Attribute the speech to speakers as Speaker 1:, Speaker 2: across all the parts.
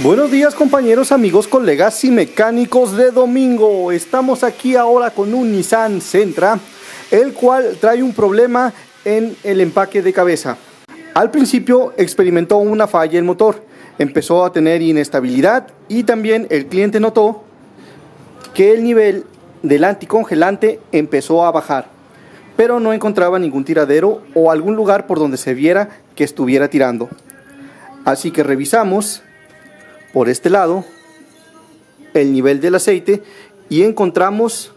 Speaker 1: Buenos días compañeros, amigos, colegas y mecánicos de domingo. Estamos aquí ahora con un Nissan Sentra, el cual trae un problema en el empaque de cabeza. Al principio experimentó una falla el motor, empezó a tener inestabilidad y también el cliente notó que el nivel del anticongelante empezó a bajar, pero no encontraba ningún tiradero o algún lugar por donde se viera que estuviera tirando. Así que revisamos por este lado el nivel del aceite y encontramos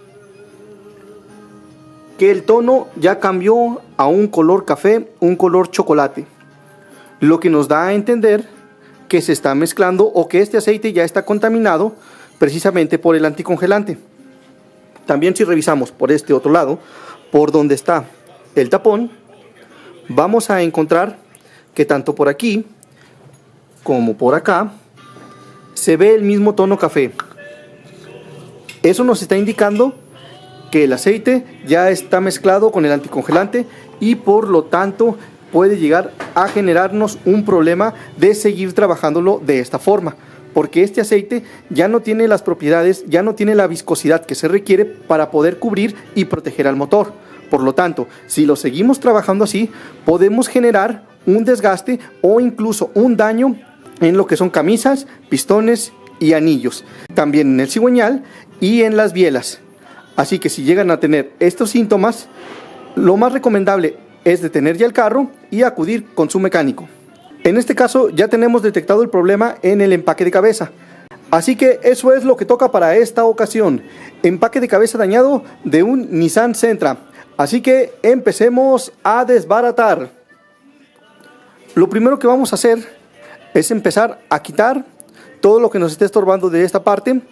Speaker 1: que el tono ya cambió a un color café, un color chocolate, lo que nos da a entender que se está mezclando o que este aceite ya está contaminado precisamente por el anticongelante. También si revisamos por este otro lado, por donde está el tapón, vamos a encontrar que tanto por aquí como por acá se ve el mismo tono café. Eso nos está indicando que el aceite ya está mezclado con el anticongelante y por lo tanto puede llegar a generarnos un problema de seguir trabajándolo de esta forma, porque este aceite ya no tiene las propiedades, ya no tiene la viscosidad que se requiere para poder cubrir y proteger al motor. Por lo tanto, si lo seguimos trabajando así, podemos generar un desgaste o incluso un daño en lo que son camisas, pistones y anillos, también en el cigüeñal y en las bielas. Así que si llegan a tener estos síntomas, lo más recomendable es detener ya el carro y acudir con su mecánico. En este caso ya tenemos detectado el problema en el empaque de cabeza, así que eso es lo que toca para esta ocasión: empaque de cabeza dañado de un Nissan Sentra. Así que empecemos a desbaratar. Lo primero que vamos a hacer es empezar a quitar todo lo que nos esté estorbando de esta parte.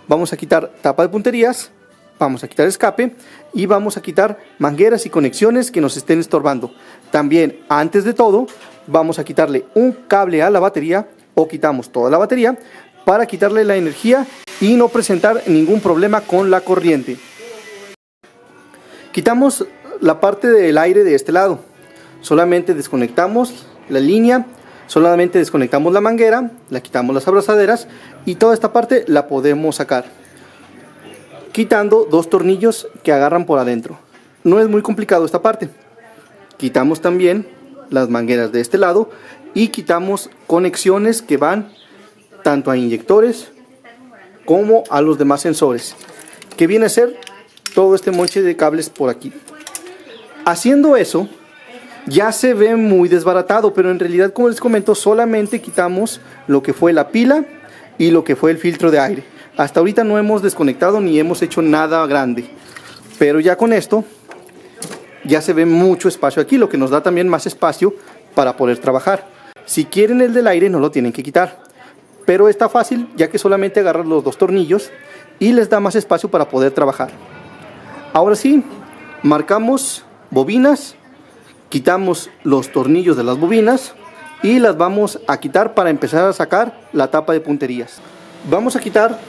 Speaker 1: Vamos a quitar tapa de punterías, vamos a quitar escape y vamos a quitar mangueras y conexiones que nos estén estorbando. También, antes de todo, vamos a quitarle un cable a la batería o quitamos toda la batería para quitarle la energía y no presentar ningún problema con la corriente. Quitamos la parte del aire de este lado, solamente desconectamos la línea, solamente desconectamos la manguera, la quitamos las abrazaderas y toda esta parte la podemos sacar, quitando dos tornillos que agarran por adentro. No es muy complicado esta parte. Quitamos también las mangueras de este lado y quitamos conexiones que van tanto a inyectores como a los demás sensores, que viene a ser todo este monche de cables por aquí. Haciendo eso ya se ve muy desbaratado, pero en realidad, como les comento, solamente quitamos lo que fue la pila y lo que fue el filtro de aire. Hasta ahorita no hemos desconectado ni hemos hecho nada grande, pero ya con esto ya se ve mucho espacio aquí, lo que nos da también más espacio para poder trabajar. Si quieren el del aire no lo tienen que quitar, pero está fácil ya que solamente agarran los dos tornillos y les da más espacio para poder trabajar. Ahora sí, marcamos bobinas, quitamos los tornillos de las bobinas y las vamos a quitar para empezar a sacar la tapa de punterías. Vamos a quitar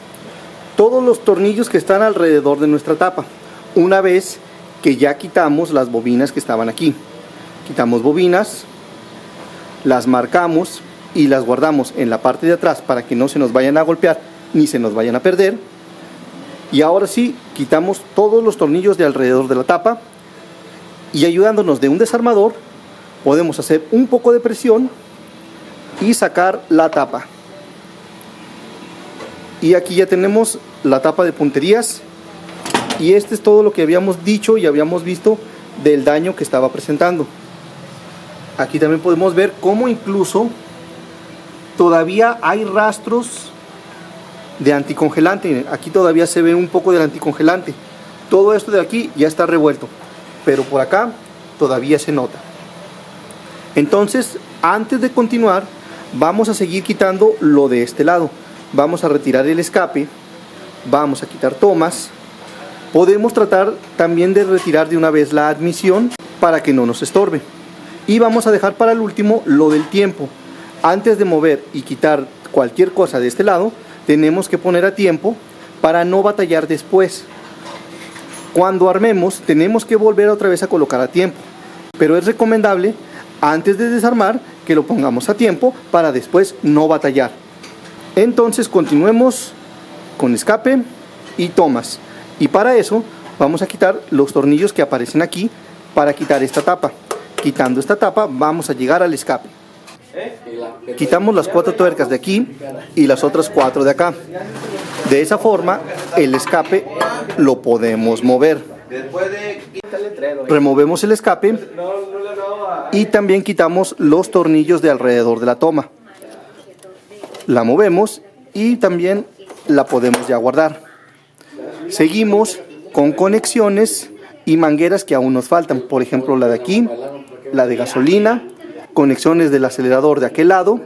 Speaker 1: todos los tornillos que están alrededor de nuestra tapa, una vez que ya quitamos las bobinas que estaban aquí. Quitamos bobinas, las marcamos y las guardamos en la parte de atrás para que no se nos vayan a golpear ni se nos vayan a perder. Y ahora sí, quitamos todos los tornillos de alrededor de la tapa y, ayudándonos de un desarmador, podemos hacer un poco de presión y sacar la tapa. Y aquí ya tenemos la tapa de punterías, y este es todo lo que habíamos dicho y habíamos visto del daño que estaba presentando. Aquí también podemos ver cómo incluso todavía hay rastros de anticongelante. Aquí todavía se ve un poco del anticongelante. Todo esto de aquí ya está revuelto, pero por acá todavía se nota. Entonces, antes de continuar, vamos a seguir quitando lo de este lado. Vamos a retirar el escape, vamos a quitar tomas. Podemos tratar también de retirar de una vez la admisión para que no nos estorbe. Y vamos a dejar para el último lo del tiempo. Antes de mover y quitar cualquier cosa de este lado, tenemos que poner a tiempo para no batallar después. Cuando armemos, tenemos que volver otra vez a colocar a tiempo, pero es recomendable antes de desarmar que lo pongamos a tiempo para después no batallar. Entonces continuemos con escape y tomas. Y para eso vamos a quitar los tornillos que aparecen aquí para quitar esta tapa. Quitando esta tapa vamos a llegar al escape. Quitamos las 4 tuercas de aquí y las otras 4 de acá. De esa forma el escape lo podemos mover. Removemos el escape y también quitamos los tornillos de alrededor de la toma. La movemos y también la podemos ya guardar. Seguimos con conexiones y mangueras que aún nos faltan. Por ejemplo, la de aquí, la de gasolina, conexiones del acelerador de aquel lado,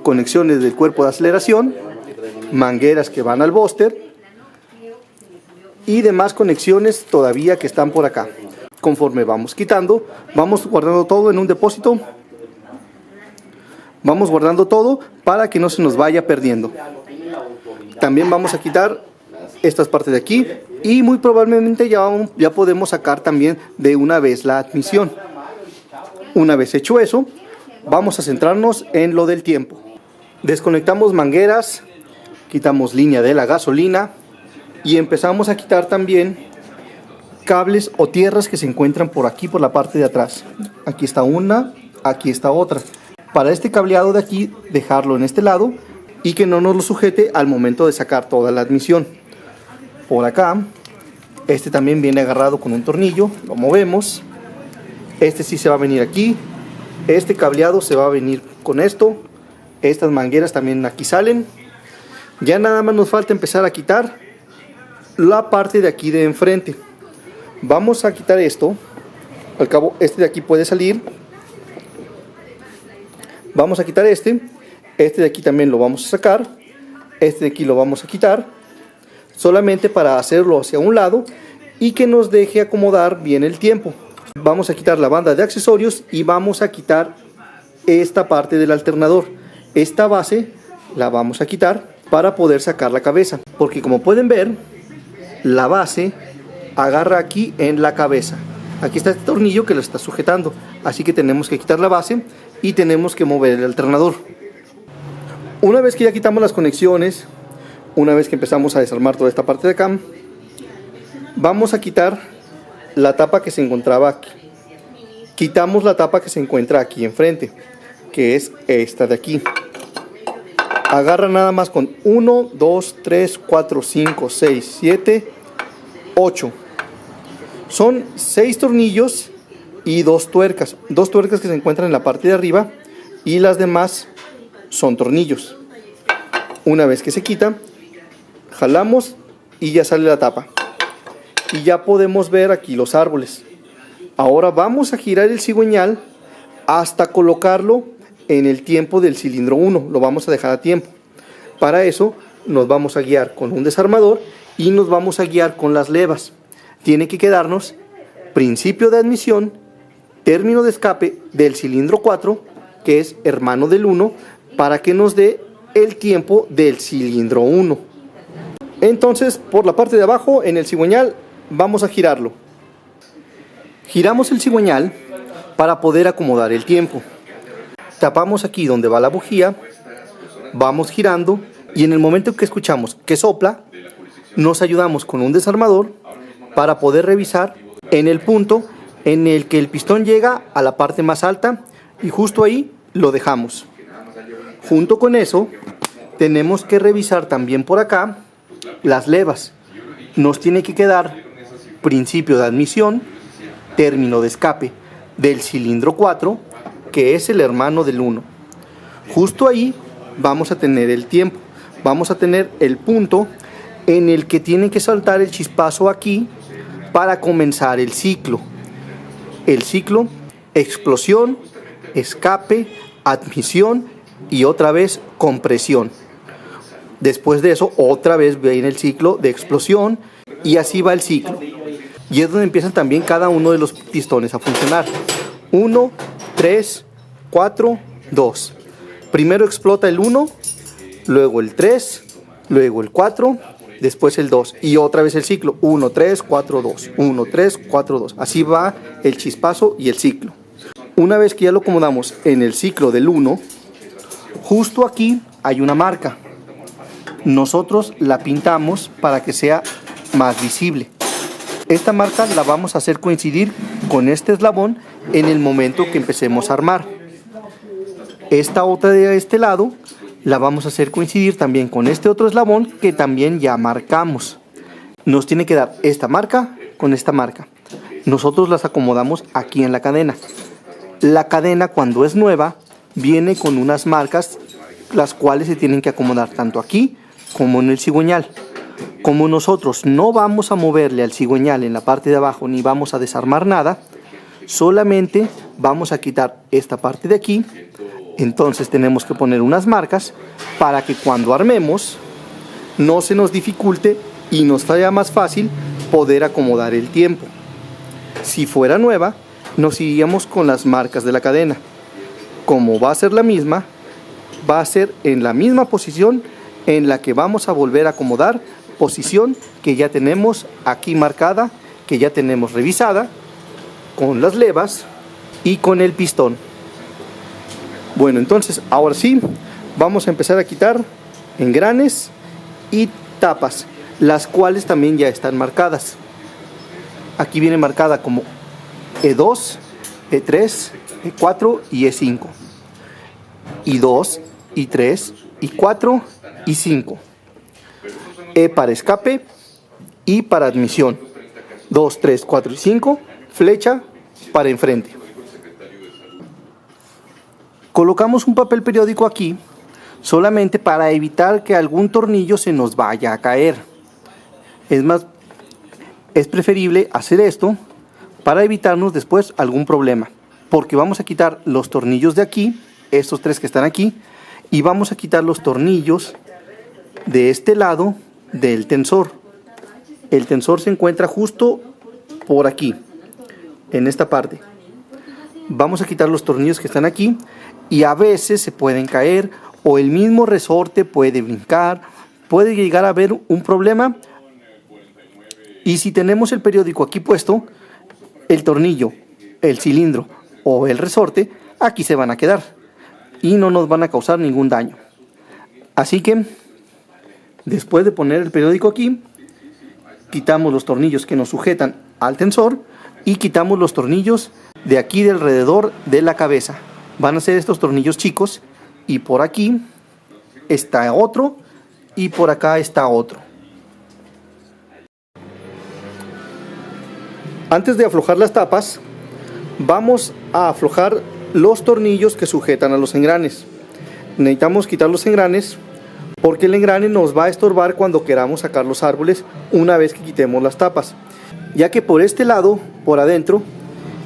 Speaker 1: conexiones del cuerpo de aceleración, mangueras que van al booster y demás conexiones todavía que están por acá. Conforme vamos quitando, vamos guardando todo en un depósito. Vamos guardando todo para que no se nos vaya perdiendo. También vamos a quitar estas partes de aquí y muy probablemente ya podemos sacar también de una vez la admisión. Una vez hecho eso, vamos a centrarnos en lo del tiempo. Desconectamos mangueras, quitamos línea de la gasolina y empezamos a quitar también cables o tierras que se encuentran por aquí, por la parte de atrás. Aquí está una, aquí está otra. Para este cableado de aquí, dejarlo en este lado y que no nos lo sujete al momento de sacar toda la admisión. Por acá, este también viene agarrado con un tornillo, lo movemos. Este sí se va a venir aquí. Este cableado se va a venir con esto. Estas mangueras también aquí salen. Ya nada más nos falta empezar a quitar la parte de aquí de enfrente. Vamos a quitar esto. Al cabo, este de aquí puede salir. Vamos a quitar este de aquí también lo vamos a sacar, este de aquí lo vamos a quitar, solamente para hacerlo hacia un lado y que nos deje acomodar bien el tiempo. Vamos a quitar la banda de accesorios y vamos a quitar esta parte del alternador. Esta base la vamos a quitar para poder sacar la cabeza, porque como pueden ver, la base agarra aquí en la cabeza. Aquí está este tornillo que lo está sujetando, así que tenemos que quitar la base y tenemos que mover el alternador. Una vez que ya quitamos las conexiones, una vez que empezamos a desarmar toda esta parte de acá, vamos a quitar la tapa que se encontraba aquí. Quitamos la tapa que se encuentra aquí enfrente, que es esta de aquí. Agarra nada más con 1, 2, 3, 4, 5, 6, 7, 8. Son 6 tornillos y 2 tuercas. 2 tuercas que se encuentran en la parte de arriba y las demás son tornillos. Una vez que se quita, jalamos y ya sale la tapa. Y ya podemos ver aquí los árboles. Ahora vamos a girar el cigüeñal hasta colocarlo en el tiempo del cilindro 1. Lo vamos a dejar a tiempo. Para eso nos vamos a guiar con un desarmador y nos vamos a guiar con las levas. Tiene que quedarnos principio de admisión, término de escape del cilindro 4, que es hermano del 1, para que nos dé el tiempo del cilindro 1. Entonces, por la parte de abajo, en el cigüeñal, vamos a girarlo. Giramos el cigüeñal para poder acomodar el tiempo. Tapamos aquí donde va la bujía, vamos girando y en el momento que escuchamos que sopla, nos ayudamos con un desarmador para poder revisar en el punto en el que el pistón llega a la parte más alta y justo ahí lo dejamos. Junto con eso, tenemos que revisar también por acá las levas. Nos tiene que quedar principio de admisión, término de escape del cilindro 4, que es el hermano del 1. Justo ahí vamos a tener el tiempo, vamos a tener el punto en el que tiene que saltar el chispazo aquí para comenzar el ciclo. El ciclo, explosión, escape, admisión y otra vez compresión. Después de eso otra vez viene el ciclo de explosión y así va el ciclo. Y es donde empiezan también cada uno de los pistones a funcionar. 1, 3, 4, 2. Primero explota el 1, luego el 3, luego el 4, después el 2 y otra vez el ciclo. 1, 3, 4, 2. 1, 3, 4, 2. Así va el chispazo y el ciclo. Una vez que ya lo acomodamos en el ciclo del 1, justo aquí hay una marca. Nosotros la pintamos para que sea más visible. Esta marca la vamos a hacer coincidir con este eslabón en el momento que empecemos a armar. Esta otra de este lado la vamos a hacer coincidir también con este otro eslabón que también ya marcamos. Nos tiene que dar esta marca con esta marca. Nosotros las acomodamos aquí en la cadena. La cadena, cuando es nueva, viene con unas marcas las cuales se tienen que acomodar tanto aquí como en el cigüeñal. Como nosotros no vamos a moverle al cigüeñal en la parte de abajo ni vamos a desarmar nada, solamente vamos a quitar esta parte de aquí. Entonces tenemos que poner unas marcas para que cuando armemos no se nos dificulte y nos sea más fácil poder acomodar el tiempo. Si fuera nueva, nos iríamos con las marcas de la cadena. Como va a ser la misma, va a ser en la misma posición en la que vamos a volver a acomodar, posición que ya tenemos aquí marcada, que ya tenemos revisada, con las levas y con el pistón. Bueno, entonces ahora sí, vamos a empezar a quitar engranes y tapas, las cuales también ya están marcadas. Aquí viene marcada como E2, E3, E4 y E5. I2, I3, I4 y 5. E para escape y para admisión. 2, 3, 4 y 5. Flecha para enfrente. Colocamos un papel periódico aquí solamente para evitar que algún tornillo se nos vaya a caer. Es preferible hacer esto para evitarnos después algún problema, porque vamos a quitar los tornillos de aquí, estos tres que están aquí, y vamos a quitar los tornillos de este lado del tensor. El tensor se encuentra justo por aquí, en esta parte. Vamos a quitar los tornillos que están aquí y a veces se pueden caer o el mismo resorte puede brincar, puede llegar a haber un problema. Y si tenemos el periódico aquí puesto, el tornillo, el cilindro o el resorte aquí se van a quedar y no nos van a causar ningún daño. Así que después de poner el periódico aquí, quitamos los tornillos que nos sujetan al tensor y quitamos los tornillos de aquí de alrededor de la cabeza. Van a ser estos tornillos chicos y por aquí está otro y por acá está otro. Antes de aflojar las tapas, vamos a aflojar los tornillos que sujetan a los engranes. Necesitamos quitar los engranes porque el engrane nos va a estorbar cuando queramos sacar los árboles una vez que quitemos las tapas, ya que por este lado, por adentro,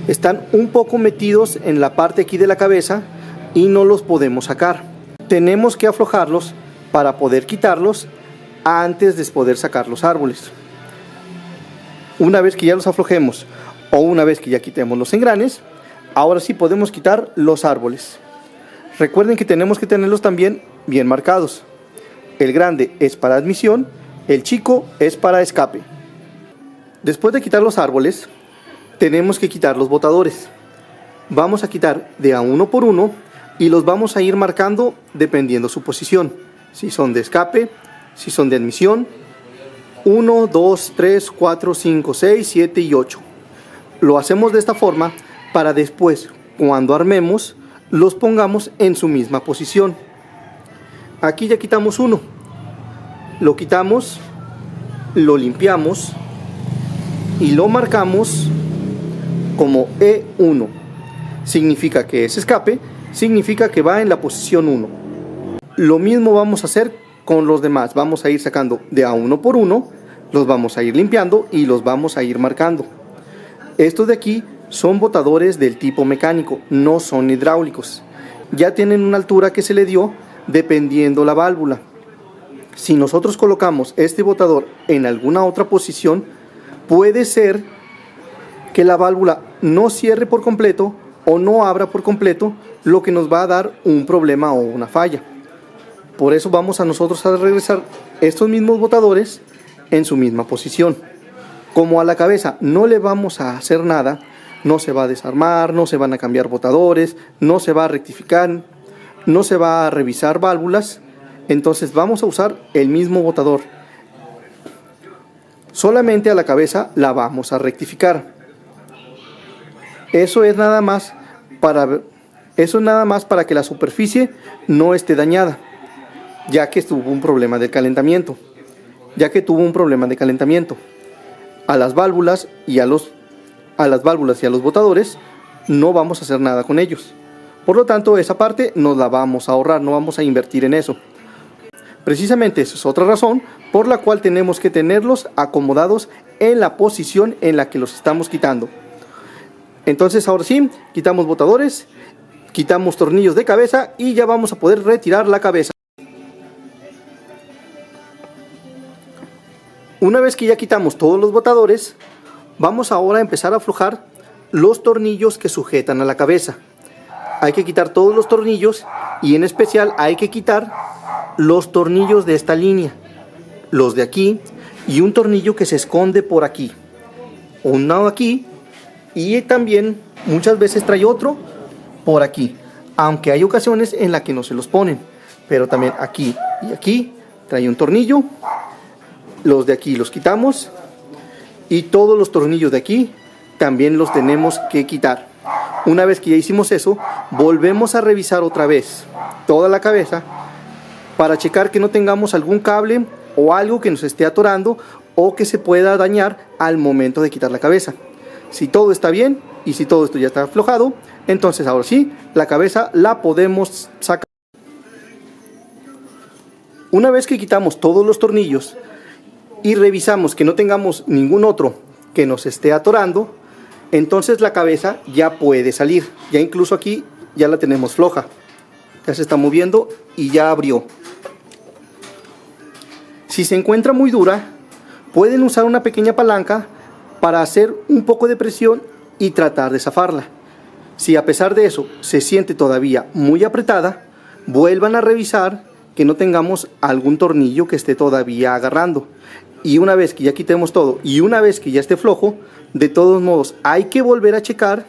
Speaker 1: están un poco metidos en la parte aquí de la cabeza y no los podemos sacar. Tenemos que aflojarlos para poder quitarlos antes de poder sacar los árboles. Una vez que ya los aflojemos o una vez que ya quitemos los engranes, ahora sí podemos quitar los árboles. Recuerden que tenemos que tenerlos también bien marcados. El grande es para admisión, el chico es para escape. Después de quitar los árboles, tenemos que quitar los botadores. Vamos a quitar de a uno por uno y los vamos a ir marcando dependiendo su posición. Si son de escape, si son de admisión. 1, 2, 3, 4, 5, 6, 7 y 8. Lo hacemos de esta forma para después, cuando armemos, los pongamos en su misma posición. Aquí ya quitamos uno. Lo quitamos, lo limpiamos y lo marcamos como E1. Significa que es escape, significa que va en la posición 1. Lo mismo vamos a hacer con los demás. Vamos a ir sacando de a uno por uno, los vamos a ir limpiando y los vamos a ir marcando. Estos de aquí son botadores del tipo mecánico, no son hidráulicos. Ya tienen una altura que se le dio dependiendo la válvula. Si nosotros colocamos este botador en alguna otra posición, puede ser que la válvula no cierre por completo o no abra por completo, lo que nos va a dar un problema o una falla. Por eso vamos a nosotros a regresar estos mismos botadores en su misma posición. Como a la cabeza no le vamos a hacer nada, no se va a desarmar, no se van a cambiar botadores, no se va a rectificar, no se va a revisar válvulas, Entonces vamos a usar el mismo botador. Solamente a la cabeza la vamos a rectificar. Eso es nada más para que la superficie no esté dañada, ya que tuvo un problema de calentamiento. A las válvulas y a los botadores no vamos a hacer nada con ellos. Por lo tanto, esa parte nos la vamos a ahorrar, no vamos a invertir en eso. Precisamente esa es otra razón por la cual tenemos que tenerlos acomodados en la posición en la que los estamos quitando. Entonces ahora sí, quitamos botadores, quitamos tornillos de cabeza y ya vamos a poder retirar la cabeza. Una vez que ya quitamos todos los botadores, vamos ahora a empezar a aflojar los tornillos que sujetan a la cabeza. Hay que quitar todos los tornillos y en especial hay que quitar los tornillos de esta línea, los de aquí y un tornillo que se esconde por aquí, uno aquí y también muchas veces trae otro por aquí, aunque hay ocasiones en las que no se los ponen, pero también aquí y aquí trae un tornillo. Los de aquí los quitamos y todos los tornillos de aquí también los tenemos que quitar. Una vez que ya hicimos eso, volvemos a revisar otra vez toda la cabeza para checar que no tengamos algún cable o algo que nos esté atorando o que se pueda dañar al momento de quitar la cabeza. Si todo está bien y si todo esto ya está aflojado, entonces ahora sí, la cabeza la podemos sacar. Una vez que quitamos todos los tornillos y revisamos que no tengamos ningún otro que nos esté atorando, entonces la cabeza ya puede salir. Ya incluso aquí ya la tenemos floja, ya se está moviendo y ya abrió. Si se encuentra muy dura, pueden usar una pequeña palanca para hacer un poco de presión y tratar de zafarla. Si a pesar de eso se siente todavía muy apretada, vuelvan a revisar que no tengamos algún tornillo que esté todavía agarrando. Y una vez que ya quitemos todo y una vez que ya esté flojo, de todos modos hay que volver a checar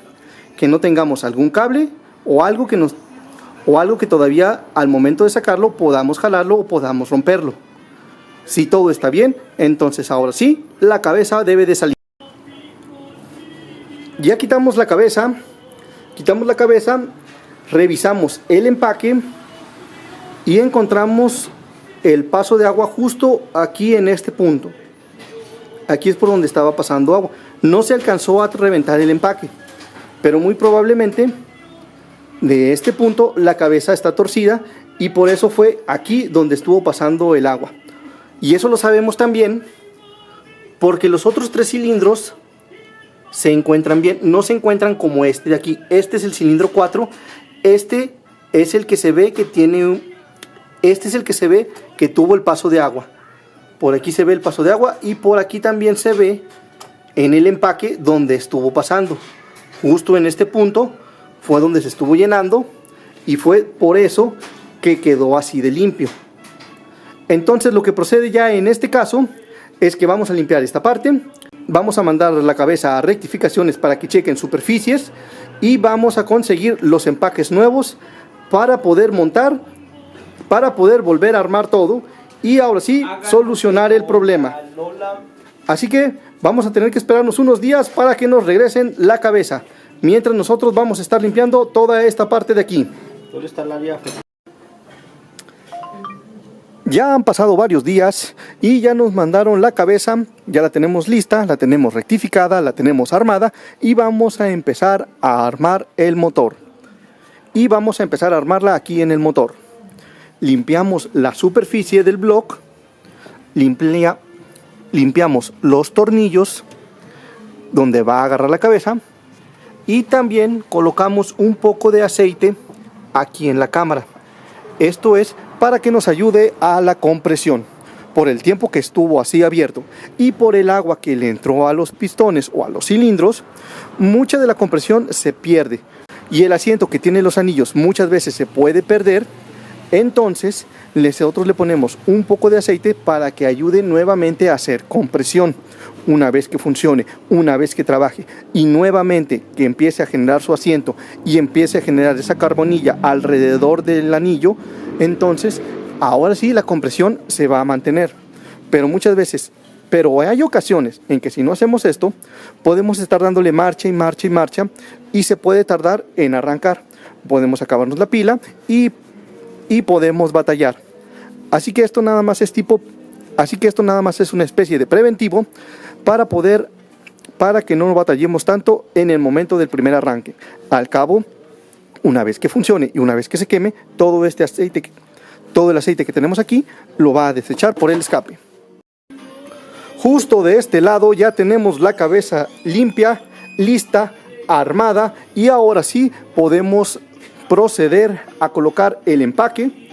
Speaker 1: que no tengamos algún cable o algo que todavía al momento de sacarlo podamos jalarlo o podamos romperlo. Si todo está bien, entonces ahora sí, la cabeza debe de salir. Ya quitamos la cabeza, revisamos el empaque y encontramos el paso de agua justo aquí en este punto. Aquí es por donde estaba pasando agua. No se alcanzó a reventar el empaque, pero muy probablemente de este punto la cabeza está torcida y por eso fue aquí donde estuvo pasando el agua. Y eso lo sabemos también porque los otros 3 cilindros se encuentran bien, no se encuentran como este de aquí. Este es el cilindro 4, este es el que se ve que tiene que tuvo el paso de agua. Por aquí se ve el paso de agua y por aquí también se ve en el empaque donde estuvo pasando. Justo en este punto fue donde se estuvo llenando y fue por eso que quedó así de limpio. Entonces lo que procede ya en este caso es que vamos a limpiar esta parte, vamos a mandar la cabeza a rectificaciones para que chequen superficies y vamos a conseguir los empaques nuevos para poder montar, para poder volver a armar todo y ahora sí solucionar el problema. Así que vamos a tener que esperarnos unos días para que nos regresen la cabeza, mientras nosotros vamos a estar limpiando toda esta parte de aquí.
Speaker 2: ¿Dónde está el área?
Speaker 1: Ya han pasado varios días y ya nos mandaron la cabeza, ya la tenemos lista, la tenemos rectificada, la tenemos armada y vamos a empezar a armar el motor. Y vamos a empezar a armarla aquí en el motor. Limpiamos la superficie del bloque, limpiamos los tornillos donde va a agarrar la cabeza y también colocamos un poco de aceite aquí en la cámara. Esto es para que nos ayude a la compresión. Por el tiempo que estuvo así abierto y por el agua que le entró a los pistones o a los cilindros, mucha de la compresión se pierde y el asiento que tiene los anillos muchas veces se puede perder. Entonces nosotros le ponemos un poco de aceite para que ayude nuevamente a hacer compresión. Una vez que funcione, una vez que trabaje y nuevamente que empiece a generar su asiento y empiece a generar esa carbonilla alrededor del anillo, entonces ahora sí la compresión se va a mantener. Pero hay ocasiones en que si no hacemos esto, podemos estar dándole marcha y marcha y marcha y se puede tardar en arrancar. Podemos acabarnos la pila y podemos batallar. Así que esto nada más es una especie de preventivo para que no batallemos tanto en el momento del primer arranque. Al cabo, una vez que funcione y una vez que se queme, todo el aceite que tenemos aquí lo va a desechar por el escape. Justo de este lado ya tenemos la cabeza limpia, lista, armada, y ahora sí podemos proceder a colocar el empaque.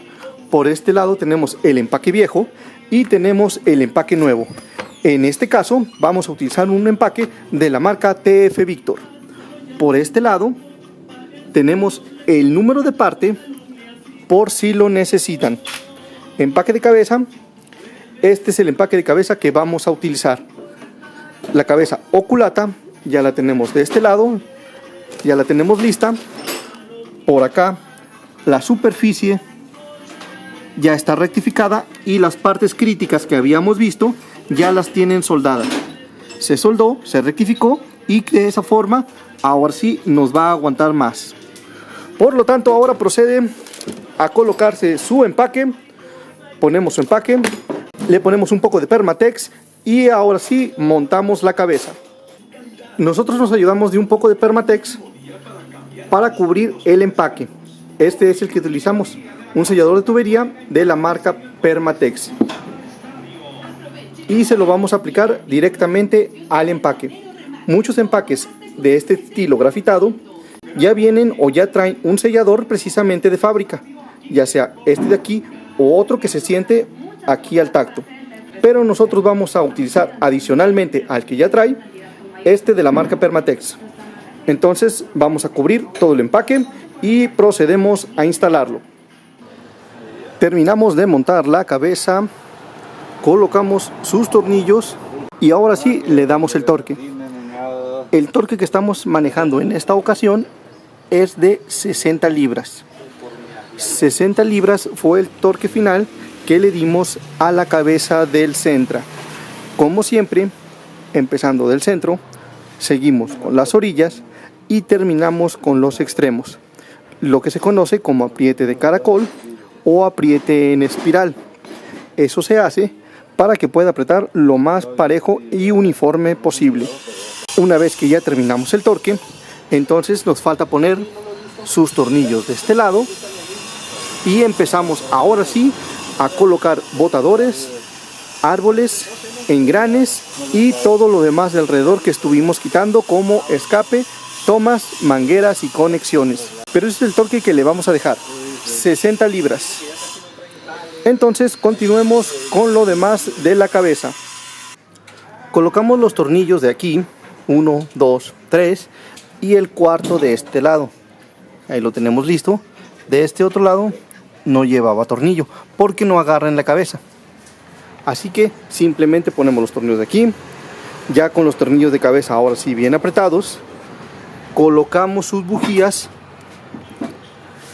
Speaker 1: Por este lado tenemos el empaque viejo y tenemos el empaque nuevo. En este caso vamos a utilizar un empaque de la marca TF Victor. Por este lado tenemos el número de parte por si lo necesitan. Empaque de cabeza. Este es el empaque de cabeza que vamos a utilizar. La cabeza oculata ya la tenemos de este lado, ya la tenemos lista. Por acá la superficie ya está rectificada y las partes críticas que habíamos visto ya las tienen soldadas. Se soldó, se rectificó y de esa forma ahora sí nos va a aguantar más. Por lo tanto, ahora procede a colocarse su empaque. Ponemos su empaque, le ponemos un poco de Permatex y ahora sí montamos la cabeza. Nosotros nos ayudamos de un poco de Permatex para cubrir el empaque. Este es el que utilizamos, un sellador de tubería de la marca Permatex. Y se lo vamos a aplicar directamente al empaque. Muchos empaques de este estilo grafitado ya vienen o ya traen un sellador precisamente de fábrica, ya sea este de aquí o otro que se siente aquí al tacto. Pero nosotros vamos a utilizar adicionalmente al que ya trae este de la marca Permatex. Entonces vamos a cubrir todo el empaque y procedemos a instalarlo. Terminamos de montar la cabeza, colocamos sus tornillos y ahora sí le damos el torque. El torque que estamos manejando en esta ocasión es de 60 libras. 60 libras fue el torque final que le dimos a la cabeza del Sentra. Como siempre, empezando del centro, seguimos con las orillas y terminamos con los extremos, lo que se conoce como apriete de caracol o apriete en espiral. Eso se hace para que pueda apretar lo más parejo y uniforme posible. Una vez que ya terminamos el torque, entonces nos falta poner sus tornillos de este lado y empezamos ahora sí a colocar botadores, árboles, engranes y todo lo demás de alrededor que estuvimos quitando, como escape, tomas, mangueras y conexiones. Pero ese es el torque que le vamos a dejar, 60 libras. Entonces continuemos con lo demás de la cabeza. Colocamos los tornillos de aquí, 1, 2, 3 y el cuarto de este lado. Ahí lo tenemos listo. De este otro lado no llevaba tornillo porque no agarra en la cabeza. Así que simplemente ponemos los tornillos de aquí. Ya con los tornillos de cabeza ahora sí bien apretados, colocamos sus bujías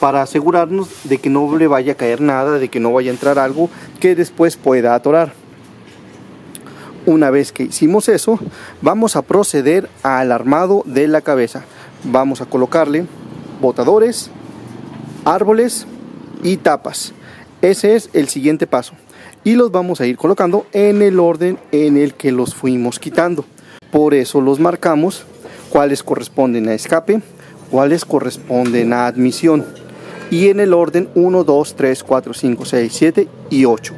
Speaker 1: para asegurarnos de que no le vaya a caer nada, de que no vaya a entrar algo que después pueda atorar. Una vez que hicimos eso, vamos a proceder al armado de la cabeza. Vamos a colocarle botadores, árboles y tapas. Ese es el siguiente paso. Y los vamos a ir colocando en el orden en el que los fuimos quitando. Por eso los marcamos, cuáles corresponden a escape, cuáles corresponden a admisión. Y en el orden 1, 2, 3, 4, 5, 6, 7 y 8.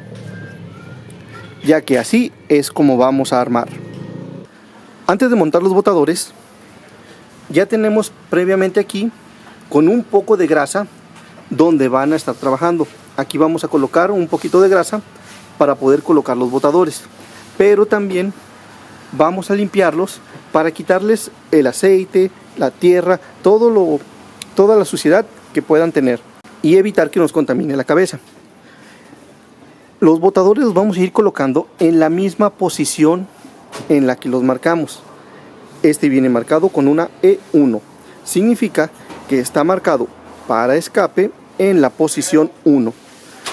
Speaker 1: Ya que así es como vamos a armar. Antes de montar los botadores, ya tenemos previamente aquí con un poco de grasa donde van a estar trabajando. Aquí vamos a colocar un poquito de grasa para poder colocar los botadores, pero también vamos a limpiarlos para quitarles el aceite, la tierra, toda la suciedad que puedan tener y evitar que nos contamine la cabeza. Los botadores los vamos a ir colocando en la misma posición en la que los marcamos. Este viene marcado con una E1. Significa que está marcado para escape en la posición 1.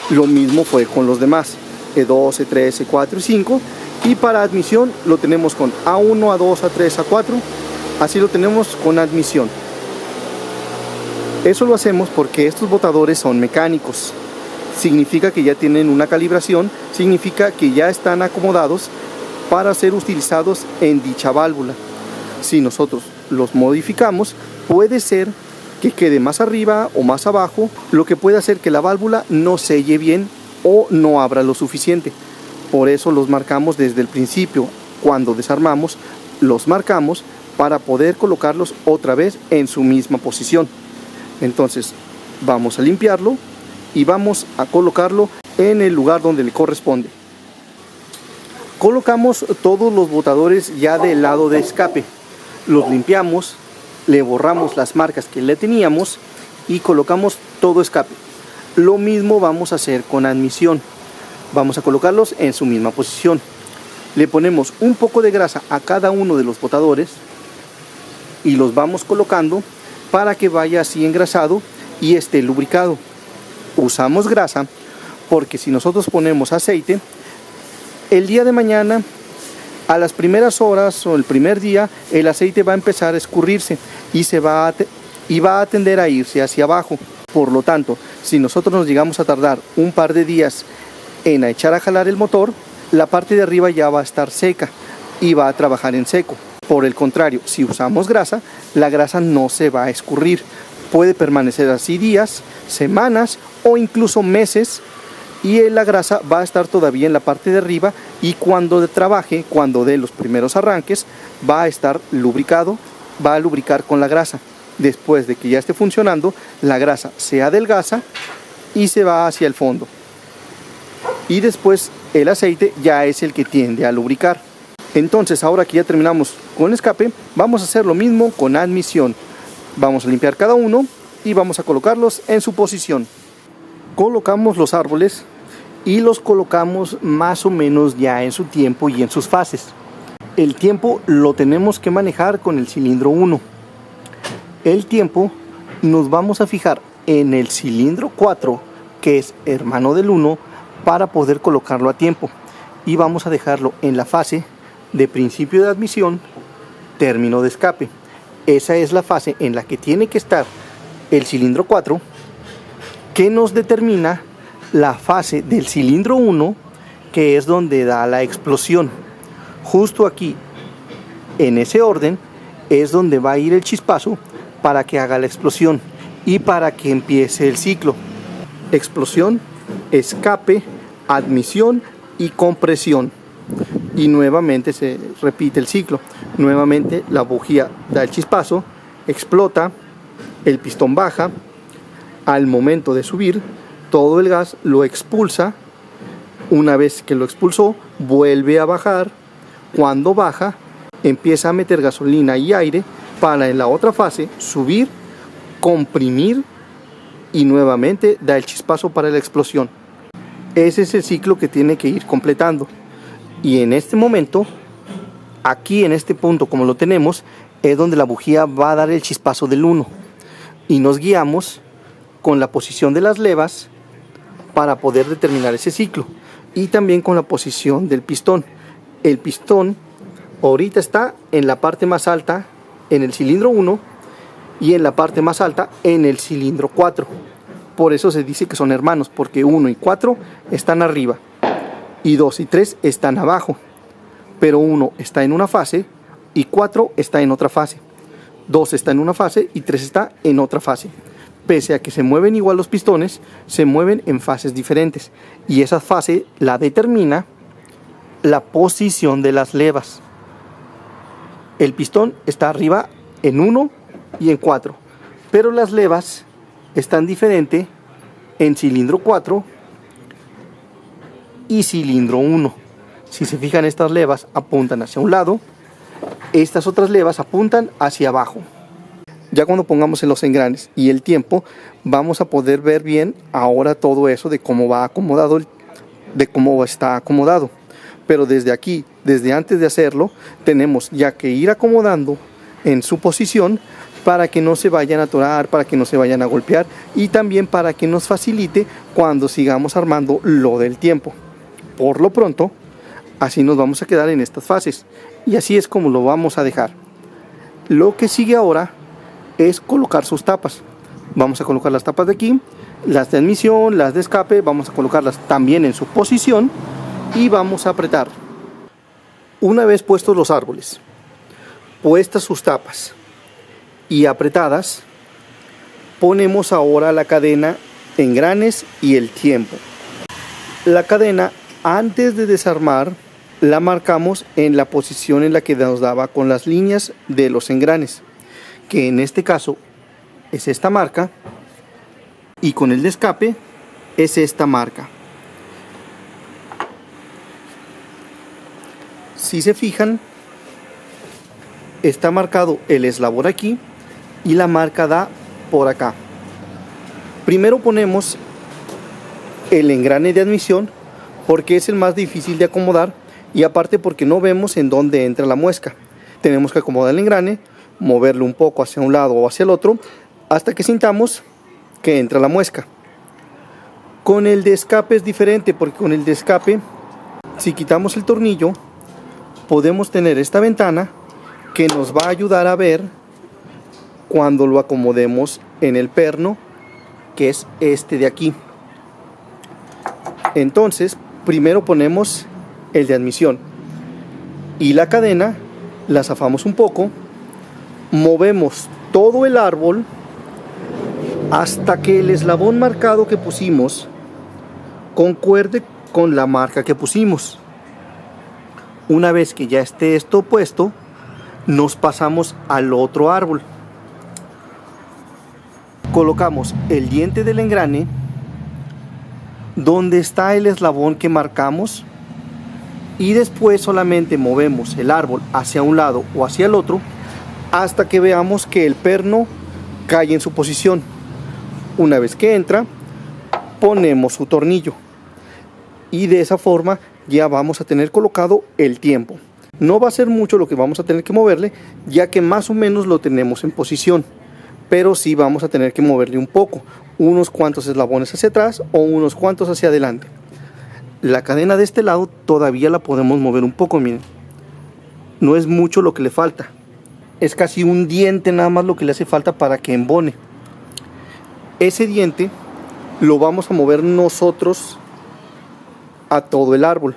Speaker 1: Lo mismo fue con los demás, E2, E3, E4 y 5. Y para admisión lo tenemos con A1, A2, A3, A4. Así lo tenemos con admisión. Eso lo hacemos porque estos botadores son mecánicos. Significa que ya tienen una calibración, significa que ya están acomodados para ser utilizados en dicha válvula. Si nosotros los modificamos, puede ser que quede más arriba o más abajo, lo que puede hacer que la válvula no selle bien o no abra lo suficiente. Por eso los marcamos desde el principio. Cuando desarmamos, los marcamos para poder colocarlos otra vez en su misma posición. Entonces vamos a limpiarlo y vamos a colocarlo en el lugar donde le corresponde. Colocamos todos los botadores ya del lado de escape. Los limpiamos, le borramos las marcas que le teníamos y colocamos todo escape. Lo mismo vamos a hacer con admisión. Vamos a colocarlos en su misma posición. Le ponemos un poco de grasa a cada uno de los botadores y los vamos colocando para que vaya así engrasado y esté lubricado. Usamos grasa porque si nosotros ponemos aceite, el día de mañana, a las primeras horas o el primer día, el aceite va a empezar a escurrirse y va a tender a irse hacia abajo. Por lo tanto, si nosotros nos llegamos a tardar un par de días en echar a jalar el motor, la parte de arriba ya va a estar seca y va a trabajar en seco. Por el contrario, si usamos grasa, la grasa no se va a escurrir. Puede permanecer así días, semanas o incluso meses, y la grasa va a estar todavía en la parte de arriba, y cuando trabaje, cuando dé los primeros arranques, va a estar lubricado, va a lubricar con la grasa. Después de que ya esté funcionando, la grasa se adelgaza y se va hacia el fondo. Y después el aceite ya es el que tiende a lubricar. Entonces, ahora que ya terminamos con escape, vamos a hacer lo mismo con admisión. Vamos a limpiar cada uno y vamos a colocarlos en su posición. Colocamos los árboles y los colocamos más o menos ya en su tiempo y en sus fases. El tiempo lo tenemos que manejar con el cilindro 1. El tiempo nos vamos a fijar en el cilindro 4, que es hermano del 1, para poder colocarlo a tiempo. Y vamos a dejarlo en la fase de principio de admisión, término de escape. Esa es la fase en la que tiene que estar el cilindro 4, que nos determina la fase del cilindro 1, que es donde da la explosión. Justo aquí, en ese orden, es donde va a ir el chispazo para que haga la explosión y para que empiece el ciclo. Explosión, escape, admisión y compresión. Y nuevamente se repite el ciclo. Nuevamente la bujía da el chispazo, explota, el pistón baja. Al momento de subir, todo el gas lo expulsa. Una vez que lo expulsó, vuelve a bajar. Cuando baja, empieza a meter gasolina y aire para en la otra fase subir, comprimir y nuevamente da el chispazo para la explosión. Ese es el ciclo que tiene que ir completando. Y en este momento, aquí en este punto como lo tenemos, es donde la bujía va a dar el chispazo del 1. Y nos guiamos con la posición de las levas para poder determinar ese ciclo. Y también con la posición del pistón. El pistón ahorita está en la parte más alta en el cilindro 1 y en la parte más alta en el cilindro 4. Por eso se dice que son hermanos, porque 1 y 4 están arriba y 2 y 3 están abajo. Pero 1 está en una fase y 4 está en otra fase. 2 está en una fase y 3 está en otra fase. Pese a que se mueven igual los pistones, se mueven en fases diferentes. Y esa fase la determina la posición de las levas. El pistón está arriba en 1 y en 4. Pero las levas están diferentes en cilindro 4 y cilindro 1. Si se fijan, estas levas apuntan hacia un lado, estas otras levas apuntan hacia abajo. Ya cuando pongamos en los engranes y el tiempo, vamos a poder ver bien ahora todo eso de cómo va acomodado, de cómo está acomodado. Pero desde aquí, desde antes de hacerlo, tenemos ya que ir acomodando en su posición para que no se vayan a atorar, para que no se vayan a golpear y también para que nos facilite cuando sigamos armando lo del tiempo. Por lo pronto, así nos vamos a quedar en estas fases y así es como lo vamos a dejar. Lo que sigue ahora es colocar sus tapas. Vamos a colocar las tapas de aquí, las de admisión, las de escape, vamos a colocarlas también en su posición y vamos a apretar. Una vez puestos los árboles, puestas sus tapas y apretadas, ponemos ahora la cadena, engranes y el tiempo. La cadena, antes de desarmar, la marcamos en la posición en la que nos daba con las líneas de los engranes, que en este caso es esta marca, y con el de escape es esta marca. Si se fijan, está marcado el eslabón aquí y la marca da por acá. Primero ponemos el engrane de admisión porque es el más difícil de acomodar y aparte porque no vemos en dónde entra la muesca. Tenemos que acomodar el engrane, moverlo un poco hacia un lado o hacia el otro hasta que sintamos que entra la muesca. Con el de escape es diferente porque con el de escape, si quitamos el tornillo, podemos tener esta ventana que nos va a ayudar a ver cuando lo acomodemos en el perno, que es este de aquí. Entonces, primero ponemos el de admisión y la cadena la zafamos un poco, movemos todo el árbol hasta que el eslabón marcado que pusimos concuerde con la marca que pusimos. Una vez que ya esté esto puesto, nos pasamos al otro árbol. Colocamos el diente del engrane donde está el eslabón que marcamos y después solamente movemos el árbol hacia un lado o hacia el otro hasta que veamos que el perno cae en su posición. Una vez que entra, ponemos su tornillo y de esa forma ya vamos a tener colocado el tiempo. No va a ser mucho lo que vamos a tener que moverle, ya que más o menos lo tenemos en posición, pero sí vamos a tener que moverle un poco, unos cuantos eslabones hacia atrás o unos cuantos hacia adelante. La cadena de este lado todavía la podemos mover un poco, miren. No es mucho lo que le falta, es casi un diente nada más lo que le hace falta para que embone. Ese diente lo vamos a mover nosotros a todo el árbol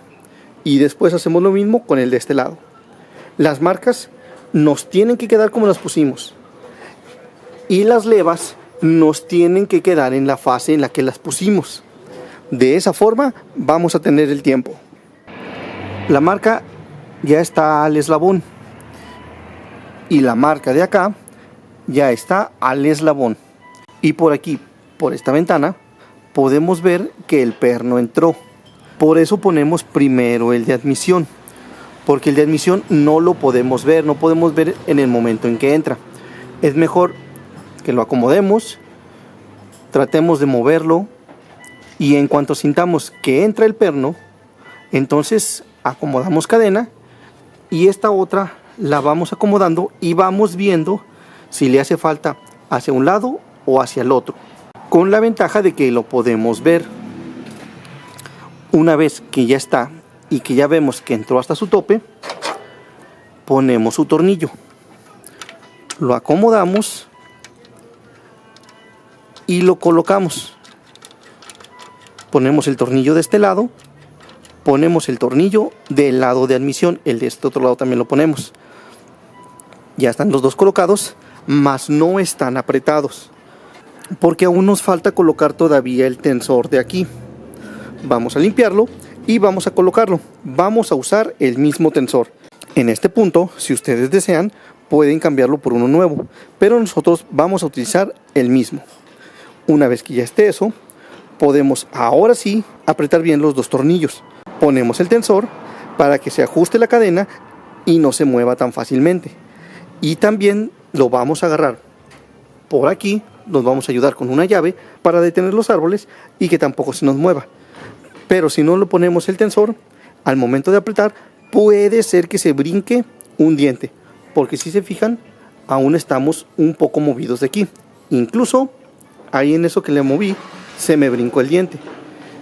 Speaker 1: y después hacemos lo mismo con el de este lado. Las marcas nos tienen que quedar como las pusimos y las levas nos tienen que quedar en la fase en la que las pusimos. De esa forma vamos a tener el tiempo. La marca ya está al eslabón y la marca de acá ya está al eslabón. Y por aquí, por esta ventana, podemos ver que el perno entró. Por eso ponemos primero el de admisión, porque el de admisión no lo podemos ver, no podemos ver en el momento en que entra. Es mejor que lo acomodemos, tratemos de moverlo y en cuanto sintamos que entra el perno, entonces acomodamos cadena y esta otra la vamos acomodando y vamos viendo si le hace falta hacia un lado o hacia el otro, con la ventaja de que lo podemos ver. Una vez que ya está y que ya vemos que entró hasta su tope, ponemos su tornillo, lo acomodamos y lo colocamos. Ponemos el tornillo de este lado, ponemos el tornillo del lado de admisión, el de este otro lado también lo ponemos. Ya están los dos colocados, mas no están apretados, porque aún nos falta colocar todavía el tensor de aquí. Vamos a limpiarlo y vamos a colocarlo. Vamos a usar el mismo tensor. En este punto, si ustedes desean, pueden cambiarlo por uno nuevo, pero nosotros vamos a utilizar el mismo. Una vez que ya esté eso, podemos ahora sí apretar bien los dos tornillos. Ponemos el tensor para que se ajuste la cadena y no se mueva tan fácilmente. Y también lo vamos a agarrar por aquí, nos vamos a ayudar con una llave para detener los árboles y que tampoco se nos mueva. Pero si no lo ponemos el tensor, al momento de apretar puede ser que se brinque un diente, porque si se fijan, aún estamos un poco movidos de aquí. Incluso ahí en eso que le moví se me brincó el diente.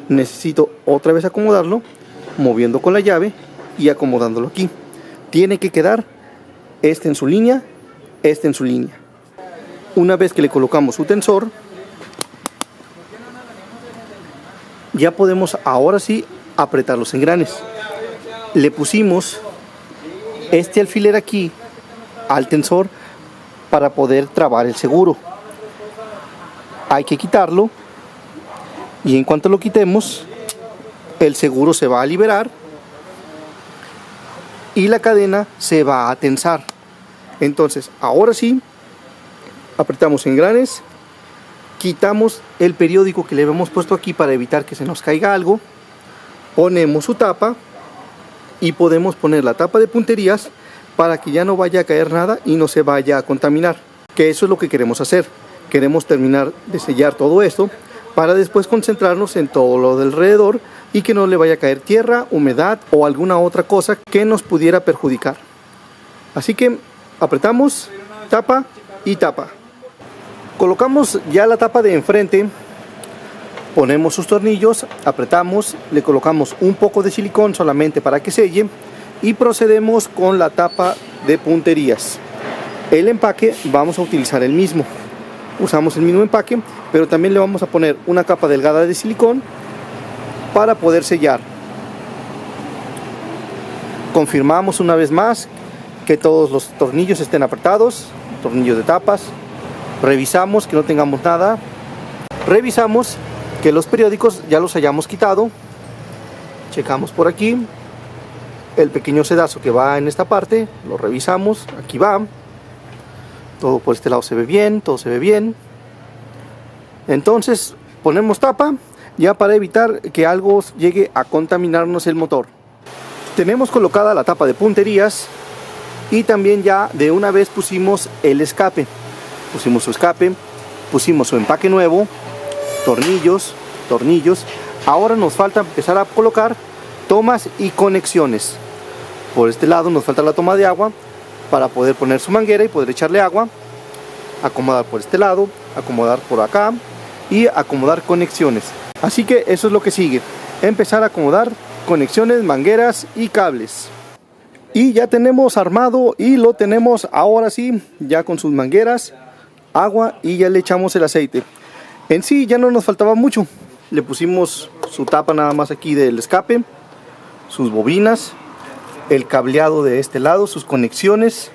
Speaker 1: Necesito otra vez acomodarlo, moviendo con la llave y acomodándolo aquí. Tiene que quedar este en su línea, este en su línea. Una vez que le colocamos su tensor, ya podemos ahora sí apretar los engranes. Le pusimos este alfiler aquí al tensor para poder trabar el seguro. Hay que quitarlo y en cuanto lo quitemos, el seguro se va a liberar y la cadena se va a tensar. Entonces ahora sí apretamos engranes, quitamos el periódico que le habíamos puesto aquí para evitar que se nos caiga algo, ponemos su tapa y podemos poner la tapa de punterías para que ya no vaya a caer nada y no se vaya a contaminar, que eso es lo que queremos hacer. Queremos terminar de sellar todo esto para después concentrarnos en todo lo de alrededor y que no le vaya a caer tierra, humedad o alguna otra cosa que nos pudiera perjudicar. Así que apretamos, tapa y tapa. Colocamos ya la tapa de enfrente, ponemos sus tornillos, apretamos, le colocamos un poco de silicón solamente para que selle y procedemos con la tapa de punterías. El empaque vamos a utilizar el mismo. Usamos el mismo empaque, pero también le vamos a poner una capa delgada de silicón para poder sellar. Confirmamos una vez más que todos los tornillos estén apretados, tornillos de tapas. Revisamos que no tengamos nada. Revisamos que los periódicos ya los hayamos quitado. Checamos por aquí el pequeño sedazo que va en esta parte, lo revisamos, aquí va. Todo por este lado se ve bien, todo se ve bien. Entonces ponemos tapa ya para evitar que algo llegue a contaminarnos el motor. Tenemos colocada la tapa de punterías y también ya de una vez pusimos el escape. Pusimos su escape, pusimos su empaque nuevo, tornillos. Ahora nos falta empezar a colocar tomas y conexiones. Por este lado nos falta la toma de agua para poder poner su manguera y poder echarle agua. Acomodar por este lado, acomodar por acá y acomodar conexiones. Así que eso es lo que sigue. Empezar a acomodar conexiones, mangueras y cables. Y ya tenemos armado y lo tenemos ahora sí, ya con sus mangueras, agua y ya le echamos el aceite. En sí ya no nos faltaba mucho. Le pusimos su tapa nada más aquí del escape, sus bobinas, el cableado de este lado, sus conexiones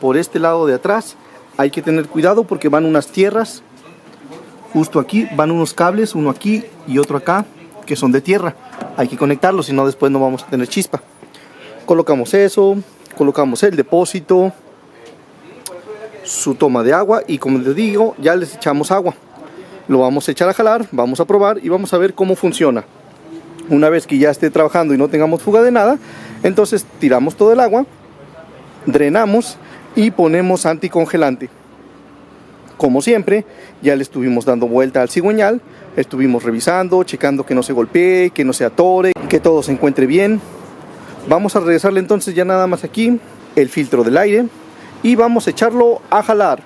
Speaker 1: por este lado de atrás. Hay que tener cuidado porque van unas tierras. Justo aquí van unos cables, uno aquí y otro acá, que son de tierra. Hay que conectarlos, si no después no vamos a tener chispa. Colocamos eso, colocamos el depósito, su toma de agua y como les digo, ya les echamos agua. Lo vamos a echar a jalar, vamos a probar y vamos a ver cómo funciona. Una vez que ya esté trabajando y no tengamos fuga de nada, entonces tiramos todo el agua, drenamos y ponemos anticongelante. Como siempre, ya le estuvimos dando vuelta al cigüeñal, estuvimos revisando, checando que no se golpee, que no se atore, que todo se encuentre bien. Vamos a regresarle entonces ya nada más aquí el filtro del aire y vamos a echarlo a jalar.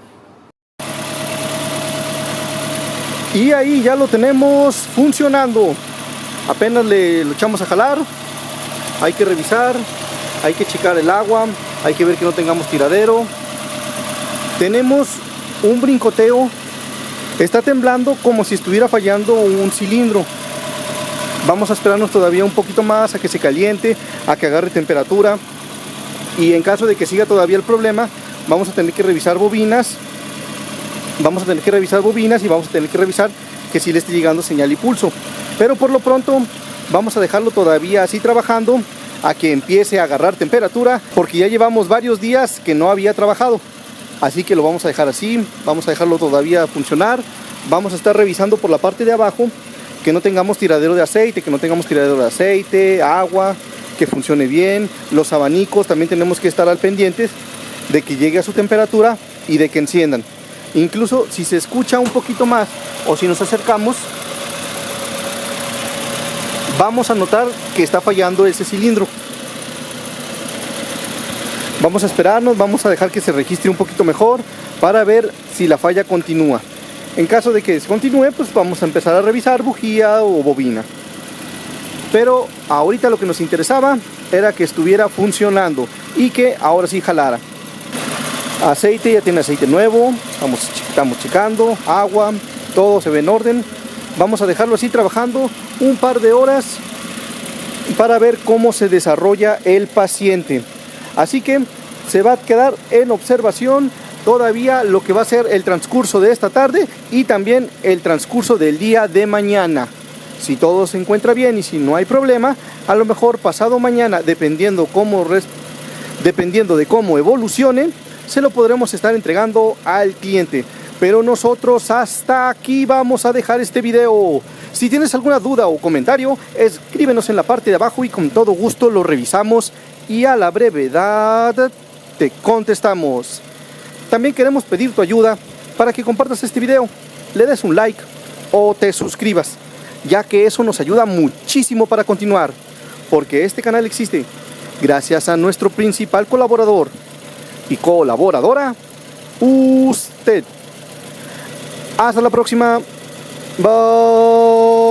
Speaker 1: Y ahí ya lo tenemos funcionando. Apenas lo echamos a jalar. Hay que revisar, hay que checar el agua, hay que ver que no tengamos tiradero. Tenemos un brincoteo, está temblando como si estuviera fallando un cilindro. Vamos a esperarnos todavía un poquito más a que se caliente, a que agarre temperatura. Y en caso de que siga todavía el problema, vamos a tener que revisar bobinas. Y vamos a tener que revisar que sí le esté llegando señal y pulso. Pero por lo pronto vamos a dejarlo todavía así trabajando a que empiece a agarrar temperatura, porque ya llevamos varios días que no había trabajado. Así que lo vamos a dejar así, vamos a dejarlo todavía funcionar. Vamos a estar revisando por la parte de abajo que no tengamos tiradero de aceite, agua, que funcione bien. Los abanicos también tenemos que estar al pendientes de que llegue a su temperatura y de que enciendan. Incluso si se escucha un poquito más o si nos acercamos, vamos a notar que está fallando ese cilindro. Vamos a esperarnos, vamos a dejar que se registre un poquito mejor para ver si la falla continúa. En caso de que continúe, pues vamos a empezar a revisar bujía o bobina. Pero ahorita lo que nos interesaba era que estuviera funcionando y que ahora sí jalara. Aceite, ya tiene aceite nuevo, estamos checando, agua, todo se ve en orden. Vamos a dejarlo así trabajando un par de horas para ver cómo se desarrolla el paciente. Así que se va a quedar en observación todavía lo que va a ser el transcurso de esta tarde y también el transcurso del día de mañana. Si todo se encuentra bien y si no hay problema, a lo mejor pasado mañana, dependiendo de cómo evolucione, se lo podremos estar entregando al cliente. Pero nosotros hasta aquí vamos a dejar este video. Si tienes alguna duda o comentario, escríbenos en la parte de abajo y con todo gusto lo revisamos y a la brevedad te contestamos. También queremos pedir tu ayuda para que compartas este video, le des un like o te suscribas, ya que eso nos ayuda muchísimo para continuar, porque este canal existe gracias a nuestro principal colaborador y colaboradora, usted. Hasta la próxima. Bye.